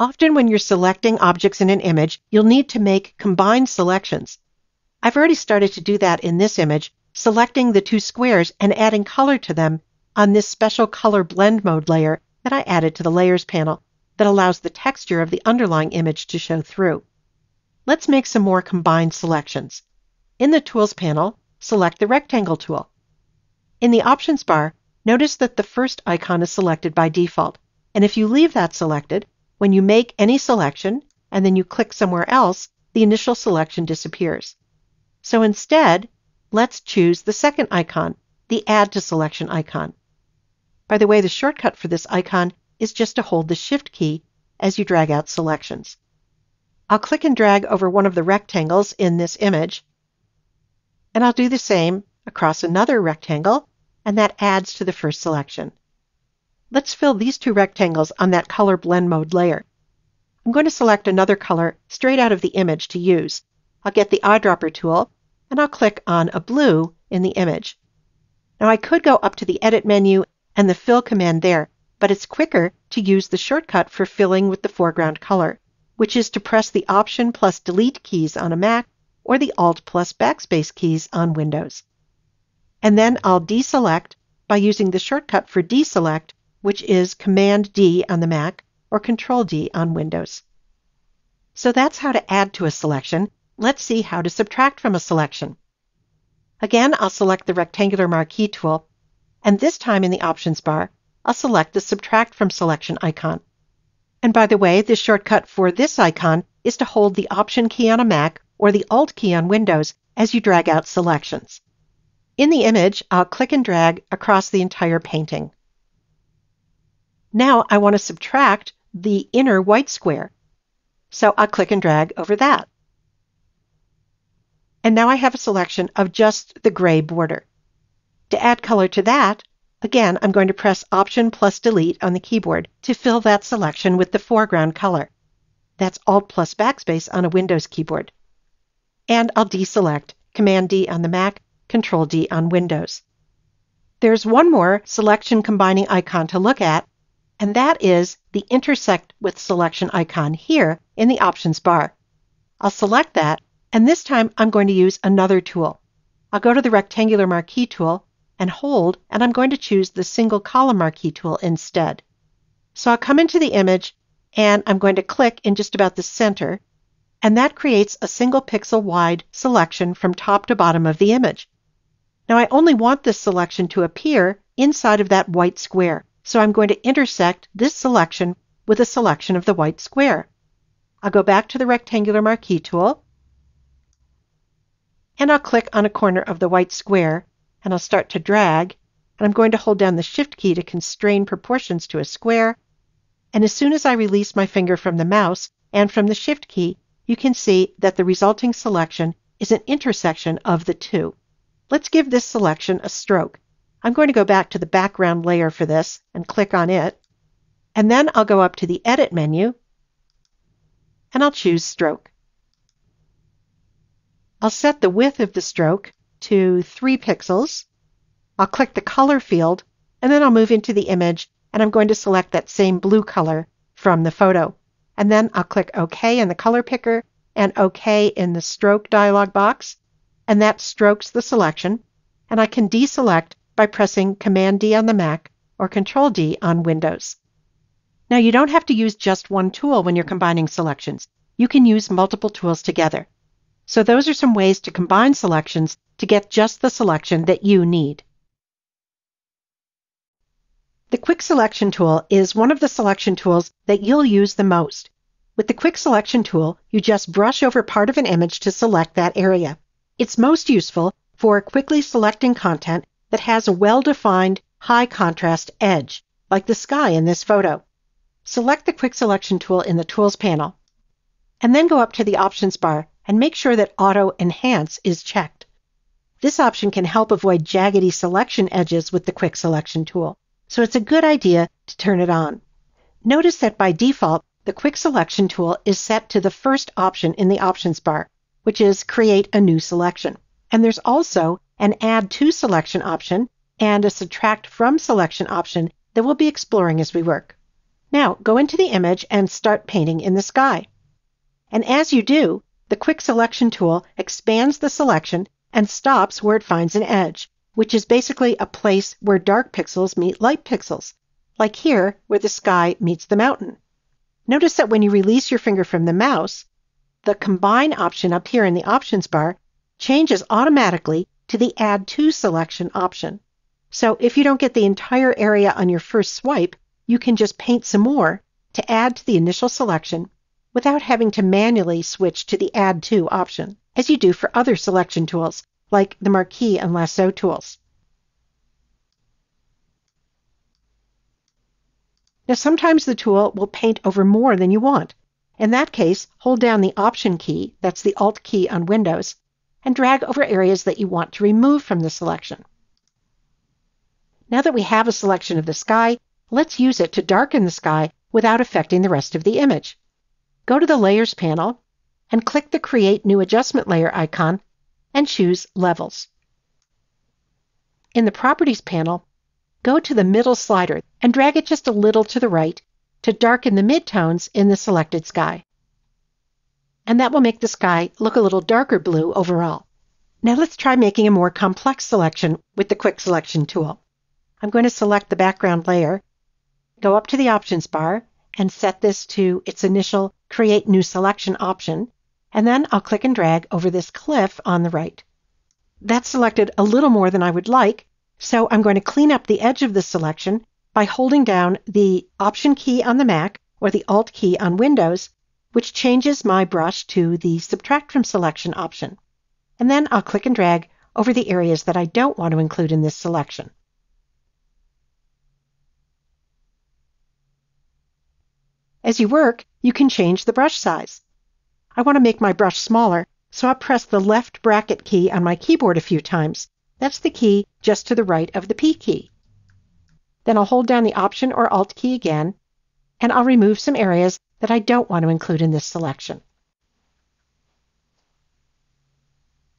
Often when you're selecting objects in an image, you'll need to make combined selections. I've already started to do that in this image, selecting the two squares and adding color to them on this special color blend mode layer that I added to the Layers panel that allows the texture of the underlying image to show through. Let's make some more combined selections. In the Tools panel, select the Rectangle tool. In the Options bar, notice that the first icon is selected by default, and if you leave that selected, when you make any selection and then you click somewhere else, the initial selection disappears. So instead, let's choose the second icon, the Add to Selection icon. By the way, the shortcut for this icon is just to hold the Shift key as you drag out selections. I'll click and drag over one of the rectangles in this image, and I'll do the same across another rectangle, and that adds to the first selection. Let's fill these two rectangles on that color blend mode layer. I'm going to select another color straight out of the image to use. I'll get the Eyedropper tool, and I'll click on a blue in the image. Now I could go up to the Edit menu and the Fill command there, but it's quicker to use the shortcut for filling with the foreground color, which is to press the Option plus Delete keys on a Mac or the Alt plus Backspace keys on Windows. And then I'll deselect by using the shortcut for deselect, which is Command D on the Mac or Control D on Windows. So that's how to add to a selection. Let's see how to subtract from a selection. Again, I'll select the rectangular marquee tool, and this time in the Options bar, I'll select the Subtract from Selection icon. And by the way, the shortcut for this icon is to hold the Option key on a Mac or the Alt key on Windows as you drag out selections. In the image, I'll click and drag across the entire painting. Now I want to subtract the inner white square, so I'll click and drag over that. And now I have a selection of just the gray border. To add color to that, again, I'm going to press Option plus Delete on the keyboard to fill that selection with the foreground color. That's Alt plus Backspace on a Windows keyboard. And I'll deselect, Command D on the Mac, Control D on Windows. There's one more selection combining icon to look at, and that is the Intersect with Selection icon here in the Options bar. I'll select that, and this time I'm going to use another tool. I'll go to the Rectangular Marquee tool and hold, and I'm going to choose the Single Column Marquee tool instead. So I'll come into the image, and I'm going to click in just about the center, and that creates a single pixel wide selection from top to bottom of the image. Now I only want this selection to appear inside of that white square, so I'm going to intersect this selection with a selection of the white square. I'll go back to the Rectangular Marquee tool, and I'll click on a corner of the white square, and I'll start to drag, and I'm going to hold down the Shift key to constrain proportions to a square, and as soon as I release my finger from the mouse and from the Shift key, you can see that the resulting selection is an intersection of the two. Let's give this selection a stroke. I'm going to go back to the background layer for this and click on it, and then I'll go up to the Edit menu, and I'll choose Stroke. I'll set the width of the stroke to 3 pixels. I'll click the Color field, and then I'll move into the image, and I'm going to select that same blue color from the photo. And then I'll click OK in the color picker and OK in the Stroke dialog box, and that strokes the selection, and I can deselect by pressing Command D on the Mac or Control D on Windows. Now you don't have to use just one tool when you're combining selections. You can use multiple tools together. So those are some ways to combine selections to get just the selection that you need. The Quick Selection tool is one of the selection tools that you'll use the most. With the Quick Selection tool, you just brush over part of an image to select that area. It's most useful for quickly selecting content that has a well-defined, high-contrast edge, like the sky in this photo. Select the Quick Selection tool in the Tools panel, and then go up to the Options bar and make sure that Auto Enhance is checked. This option can help avoid jaggedy selection edges with the Quick Selection tool, so it's a good idea to turn it on. Notice that by default, the Quick Selection tool is set to the first option in the Options bar, which is Create a New Selection. And there's also an Add to Selection option and a Subtract from Selection option that we'll be exploring as we work. Now go into the image and start painting in the sky. And as you do, the Quick Selection tool expands the selection and stops where it finds an edge, which is basically a place where dark pixels meet light pixels, like here where the sky meets the mountain. Notice that when you release your finger from the mouse, the Combine option up here in the Options bar changes automatically to the Add to Selection option. So if you don't get the entire area on your first swipe, you can just paint some more to add to the initial selection without having to manually switch to the Add to option, as you do for other selection tools, like the Marquee and Lasso tools. Now sometimes the tool will paint over more than you want. In that case, hold down the Option key, that's the Alt key on Windows, and drag over areas that you want to remove from the selection. Now that we have a selection of the sky, let's use it to darken the sky without affecting the rest of the image. Go to the Layers panel and click the Create New Adjustment Layer icon and choose Levels. In the Properties panel, go to the middle slider and drag it just a little to the right to darken the midtones in the selected sky. And that will make the sky look a little darker blue overall. Now let's try making a more complex selection with the Quick Selection tool. I'm going to select the background layer, go up to the Options bar, and set this to its initial Create New Selection option, and then I'll click and drag over this cliff on the right. That's selected a little more than I would like, so I'm going to clean up the edge of the selection by holding down the Option key on the Mac or the Alt key on Windows, which changes my brush to the Subtract from Selection option. And then I'll click and drag over the areas that I don't want to include in this selection. As you work, you can change the brush size. I want to make my brush smaller, so I'll press the left bracket key on my keyboard a few times. That's the key just to the right of the P key. Then I'll hold down the Option or Alt key again, and I'll remove some areas that I don't want to include in this selection.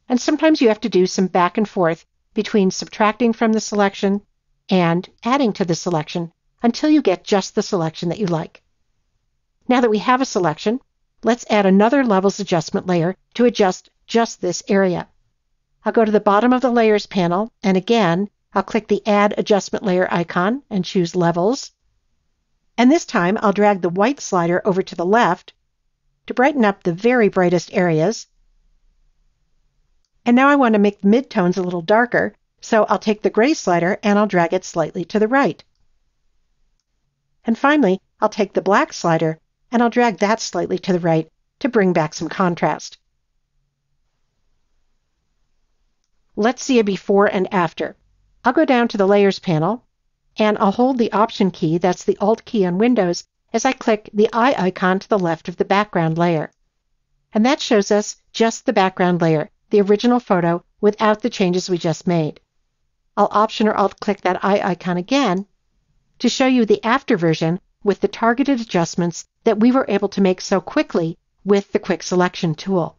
And sometimes you have to do some back and forth between subtracting from the selection and adding to the selection until you get just the selection that you like. Now that we have a selection, let's add another Levels Adjustment layer to adjust just this area. I'll go to the bottom of the Layers panel, and again, I'll click the Add Adjustment Layer icon and choose Levels. And this time, I'll drag the white slider over to the left to brighten up the very brightest areas. And now I want to make the midtones a little darker, so I'll take the gray slider and I'll drag it slightly to the right. And finally, I'll take the black slider and I'll drag that slightly to the right to bring back some contrast. Let's see a before and after. I'll go down to the Layers panel, and I'll hold the Option key, that's the Alt key on Windows, as I click the eye icon to the left of the background layer. And that shows us just the background layer, the original photo, without the changes we just made. I'll Option or Alt click that eye icon again to show you the after version with the targeted adjustments that we were able to make so quickly with the Quick Selection tool.